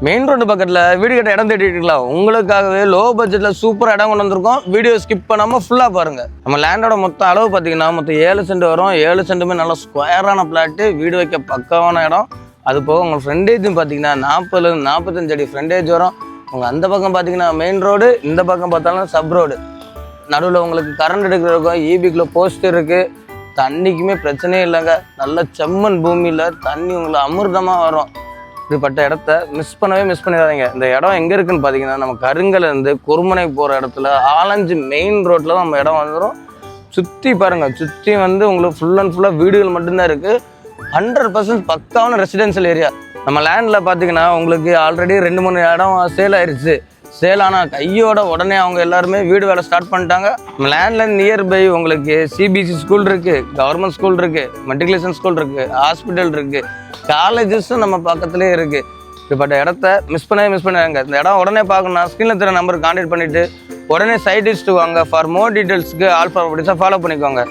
Main road பக்கத்தில் வீடு கட்ட இடம் தேடிட்டு இருக்கலாம். உங்களுக்காகவே லோ பட்ஜெட்டில் சூப்பராக இடம் கொண்டு வந்திருக்கோம். வீடியோ ஸ்கிப் பண்ணாமல் ஃபுல்லாக பாருங்கள். நம்ம லேண்டோட மொத்த அளவு பார்த்தீங்கன்னா மொத்தம் 7 சென்ட் வரும். 7 சென்ட்டுமே நல்லா ஸ்கொயரான பிளாட்டு, வீடு வைக்க பக்கமான இடம். அது போக உங்கள் ஃப்ரண்டேஜும் பார்த்தீங்கன்னா 40 45 அடி ஃப்ரண்டேஜ் வரும். உங்கள் அந்த பக்கம் பார்த்தீங்கன்னா மெயின் ரோடு, இந்த பக்கம் பார்த்தாலும் சப் ரோடு. நடுவில் உங்களுக்கு கரண்ட் எடுக்கிறதுக்கும் ஈபிக்குள்ள போஸ்ட் இருக்குது. தண்ணிக்குமே பிரச்சனையே இல்லைங்க. நல்ல செம்மண் பூமியில் தண்ணி உங்களுக்கு அமிர்தமாக வரும். இப்படிப்பட்ட இடத்த மிஸ் பண்ணிடாதீங்க. இந்த இடம் எங்கே இருக்குன்னு பார்த்தீங்கன்னா நம்ம கருங்கலேருந்து குருமனை போகிற இடத்துல ஆலஞ்சு மெயின் ரோட்டில் தான் நம்ம இடம் வந்துடும். சுற்றி பாருங்கள், சுற்றி வந்து உங்களுக்கு ஃபுல் அண்ட் ஃபுல்லாக வீடுகள் மட்டும்தான் இருக்குது. 100% பக்காவான ரெசிடென்ஷியல் ஏரியா. நம்ம லேண்டில் பார்த்தீங்கன்னா உங்களுக்கு ஆல்ரெடி 2-3 இடம் சேல் ஆயிடுச்சு. சேல் ஆனால் கையோட உடனே அவங்க எல்லாருமே வீடு வேலை ஸ்டார்ட் பண்ணிட்டாங்க. நம்ம லேண்டில் நியர்பை உங்களுக்கு சிபிஎஸ்சி ஸ்கூல் இருக்குது, கவர்மெண்ட் ஸ்கூல் இருக்குது, மெட்ரிகுலேஷன் ஸ்கூல் இருக்குது, ஹாஸ்பிட்டல் இருக்குது, காலேஜஸும் நம்ம பக்கத்துலேயே இருக்குது. இப்படிப்பட்ட இடத்த மிஸ் பண்ணாங்க. இந்த இடம் உடனே பார்க்கணும்னா ஸ்க்ரீனில் தெரிய நம்பருக்கு கான்டாக்ட் பண்ணிவிட்டு உடனே சைட் லிஸ்ட்டு வாங்க. ஃபார் மோர் டீட்டெயில்ஸ்க்கு ஆல்ஃபா ப்ராப்பர்ட்டிஸை ஃபாலோ பண்ணிக்கோங்க.